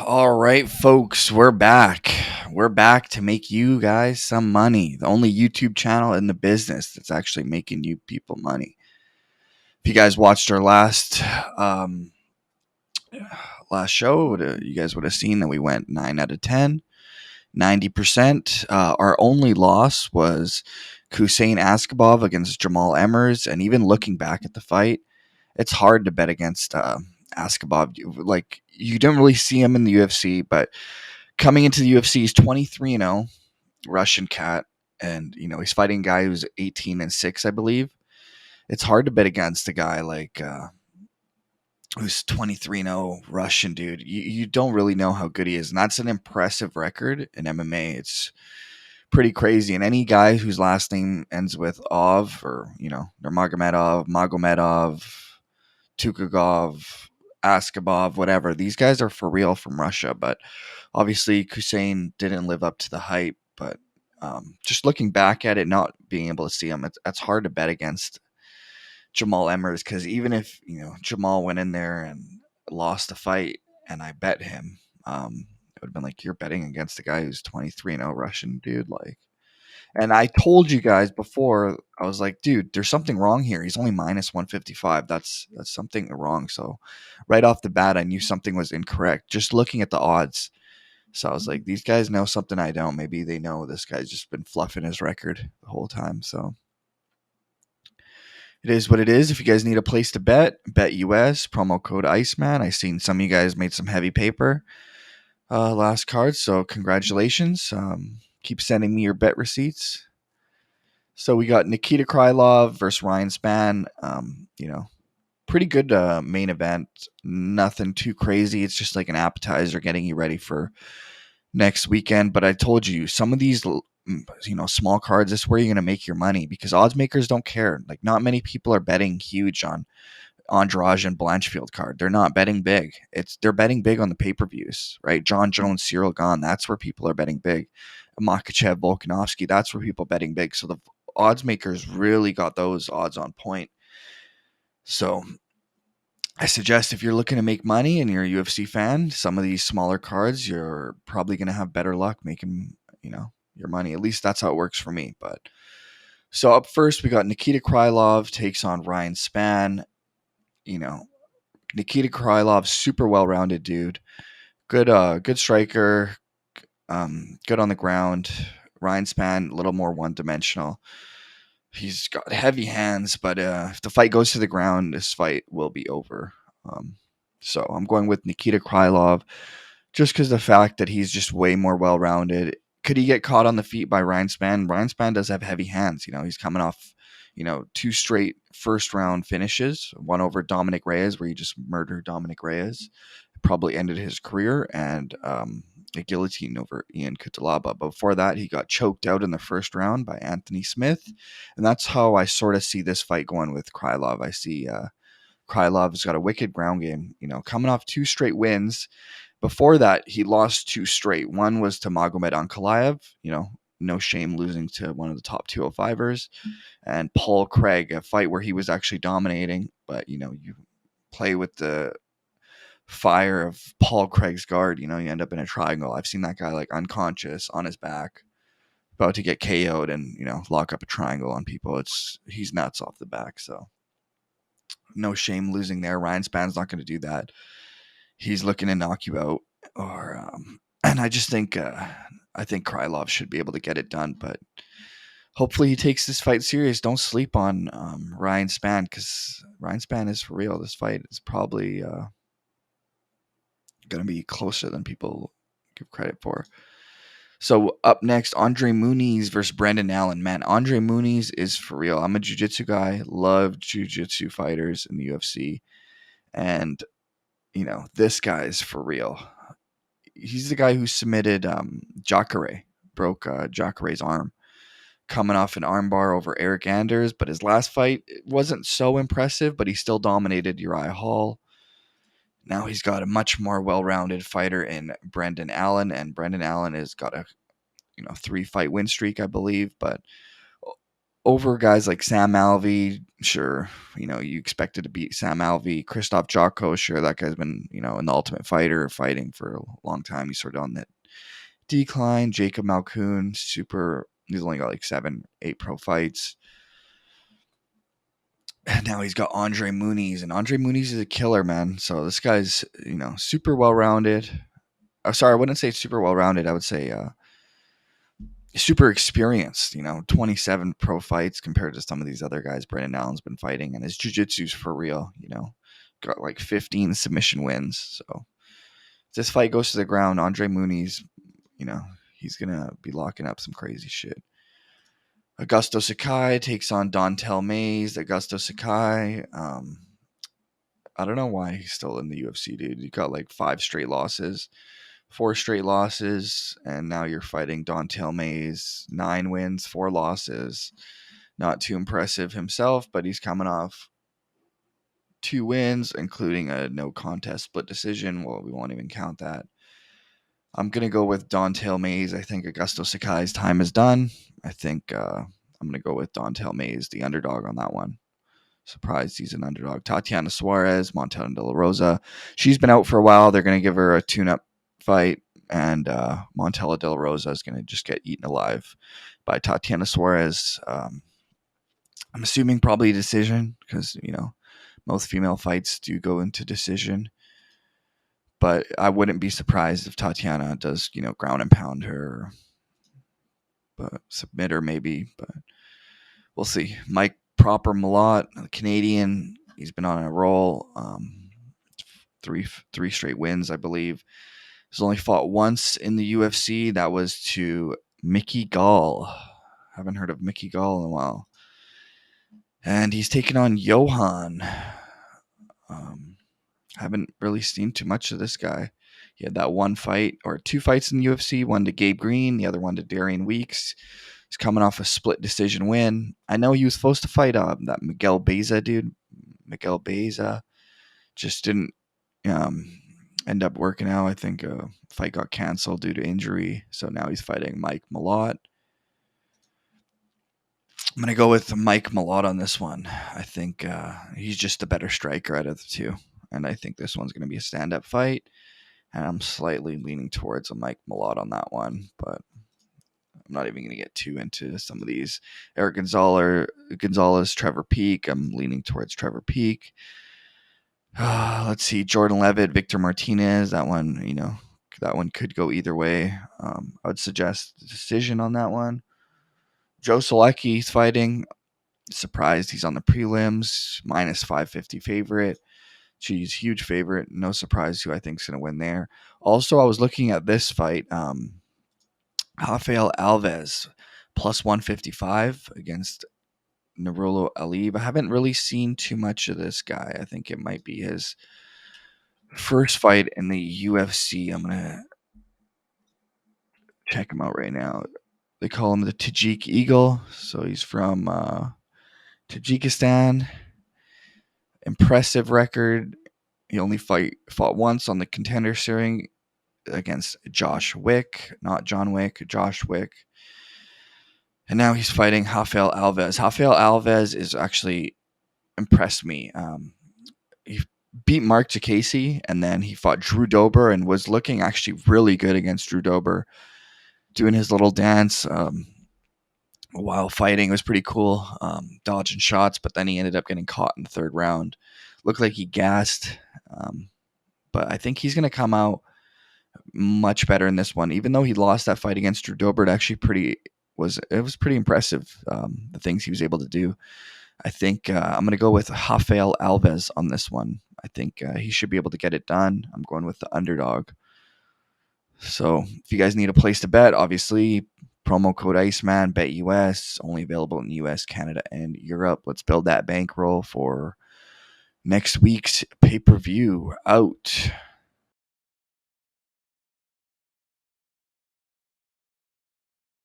All right, folks, we're back. We're back to make you guys some money. The only YouTube channel in the business that's actually making you people money. If you guys watched our um, last show, you guys would have seen that we went 9 out of 10, 90%. Our only loss was Hussein Askabov against Jamal Emmers, and even looking back at the fight, it's hard to bet against Askabov. Like, you don't really see him in the UFC, but coming into the UFC, he's 23-0, Russian cat, and he's fighting a guy who's 18-6, I believe. It's hard to bet against a guy like who's 23-0, Russian dude. You don't really know how good he is, and that's an impressive record in MMA. It's pretty crazy, and any guy whose last name ends with Ov or Magomedov, Tukagov, Askabov, whatever. These guys are for real from Russia, but obviously Hussein didn't live up to the hype. But just looking back at it, not being able to see him, it's hard to bet against Jamal Emmers because even if Jamal went in there and lost the fight, and I bet him, it would have been like you're betting against a guy who's 23-0 Russian dude, like. And I told you guys before, I was like, dude, there's something wrong here. He's only minus 155. That's something wrong. So right off the bat, I knew something was incorrect just looking at the odds. So I was like, these guys know something I don't. Maybe they know this guy's just been fluffing his record the whole time. So it is what it is. If you guys need a place to bet, BetUS, promo code Iceman. I seen some of you guys made some heavy paper last card. So congratulations. Keep sending me your bet receipts. So we got Nikita Krylov versus Ryan Spann. Pretty good main event. Nothing too crazy. It's just like an appetizer getting you ready for next weekend. But I told you, some of these, small cards, this is where you're going to make your money because odds makers don't care. Like, not many people are betting huge on Andrade and Blanchfield card. They're not betting big. They're betting big on the pay-per-views, right? John Jones, Cyril Gahn, that's where people are betting big. Makachev, Volkanovski, that's where people are betting big. So the odds makers really got those odds on point. So I suggest if you're looking to make money and you're a UFC fan, some of these smaller cards, you're probably going to have better luck making, your money. At least that's how it works for me. But so up first, we got Nikita Krylov takes on Ryan Spann. Nikita Krylov, super well-rounded dude. Good striker. Good on the ground. Ryan Spann, a little more one-dimensional. He's got heavy hands, but if the fight goes to the ground, this fight will be over. So I'm going with Nikita Krylov just because the fact that he's just way more well-rounded. Could he get caught on the feet by Ryan Spann? Ryan Spann does have heavy hands. He's coming off, two straight first-round finishes. One over Dominic Reyes, where he just murdered Dominic Reyes. Probably ended his career, and a guillotine over Ian Cutelaba. Before that, he got choked out in the first round by Anthony Smith. And that's how I sort of see this fight going with Krylov. I see Krylov's got a wicked ground game, coming off two straight wins. Before that, he lost two straight. One was to Magomed Ankalaev, no shame losing to one of the top 205ers. And Paul Craig, a fight where he was actually dominating, but, you play with the fire of Paul Craig's guard, you end up in a triangle. I've seen that guy like unconscious on his back, about to get KO'd and, lock up a triangle on people. He's nuts off the back. So no shame losing there. Ryan Spann's not going to do that. He's looking to knock you out and I just think, I think Krylov should be able to get it done, but hopefully he takes this fight serious. Don't sleep on Ryan Spann because Ryan Spann is for real. This fight is probably going to be closer than people give credit for. So up next, Andre Muniz versus Brendan Allen. Man, Andre Muniz is for real. I'm a jiu-jitsu guy. Love jiu-jitsu fighters in the UFC. And, this guy is for real. He's the guy who submitted Jacare, broke Jacare's arm, coming off an armbar over Eric Anders. But his last fight wasn't so impressive, but he still dominated Uriah Hall. Now he's got a much more well-rounded fighter in Brendan Allen, and Brendan Allen has got a 3-fight win streak, I believe. But over guys like Sam Alvey. Sure, you expected to beat Sam Alvey. Christoph Jocko, sure, that guy's been, in the Ultimate Fighter fighting for a long time. He's sort of on that decline. Jacob Malkoon, he's only got like 7, 8 pro fights. And now he's got Andre Muniz, and Andre Muniz is a killer, man. So this guy's, super well-rounded. Sorry, I wouldn't say super well-rounded. I would say super experienced, 27 pro fights compared to some of these other guys Brendan Allen's been fighting, and his jiu-jitsu's for real, got like 15 submission wins. So if this fight goes to the ground, Andre Muniz, he's going to be locking up some crazy shit. Augusto Sakai takes on Dontel Mays. Augusto Sakai, I don't know why he's still in the UFC, dude. He got like 4 straight losses, and now you're fighting Dontel Mays. 9 wins, 4 losses. Not too impressive himself, but he's coming off 2 wins, including a no contest split decision. Well, we won't even count that. I'm going to go with Dontel Mays. I think Augusto Sakai's time is done. I think I'm going to go with Dontel Mays, the underdog on that one. Surprised he's an underdog. Tatiana Suarez, Montana De La Rosa. She's been out for a while. They're going to give her a tune-up fight, and Montana De La Rosa is going to just get eaten alive by Tatiana Suarez. I'm assuming probably a decision because, most female fights do go into decision. But I wouldn't be surprised if Tatiana does, ground and pound her, but submit her maybe. But we'll see. Mike Proper Malott, a Canadian, he's been on a roll. 3 straight wins, I believe. He's only fought once in the UFC. That was to Mickey Gall. Haven't heard of Mickey Gall in a while. And he's taken on Johan. Haven't really seen too much of this guy. He had that 1 fight or 2 fights in the UFC, one to Gabe Green, the other one to Darian Weeks. He's coming off a split decision win. I know he was supposed to fight that Miguel Beza dude. Miguel Beza just didn't end up working out. I think a fight got canceled due to injury. So now he's fighting Mike Malott. I'm going to go with Mike Malott on this one. I think he's just the better striker out of the 2. And I think this one's going to be a stand-up fight. And I'm slightly leaning towards a Mike Malott on that one. But I'm not even going to get too into some of these. Eric Gonzalez, Trevor Peek. I'm leaning towards Trevor Peek. Let's see. Jordan Levitt, Victor Martinez. That one, that one could go either way. I would suggest a decision on that one. Joe Solecki's fighting. Surprised he's on the prelims. Minus 550 favorite. She's huge favorite. No surprise who I think is going to win there. Also, I was looking at this fight. Rafael Alves plus 155 against Nurullo Alib. I haven't really seen too much of this guy. I think it might be his first fight in the UFC. I'm going to check him out right now. They call him the Tajik Eagle. So he's from Tajikistan. Impressive record. He only fought once on the Contender Series against Josh Wick, not John Wick, Josh Wick. And now he's fighting Rafael Alves. Rafael Alves is actually impressed me. He beat Mark Jacasey, and then he fought Drew Dober and was looking actually really good against Drew Dober, doing his little dance while fighting. It was pretty cool, dodging shots, but then he ended up getting caught in the 3rd round. Looked like he gassed, but I think he's going to come out much better in this one. Even though he lost that fight against Drew Dober, it was pretty impressive, the things he was able to do. I think I'm going to go with Rafael Alves on this one. I think he should be able to get it done. I'm going with the underdog. So if you guys need a place to bet, obviously, promo code Iceman, BetUS, only available in the US, Canada, and Europe. Let's build that bankroll for next week's pay-per-view. Out.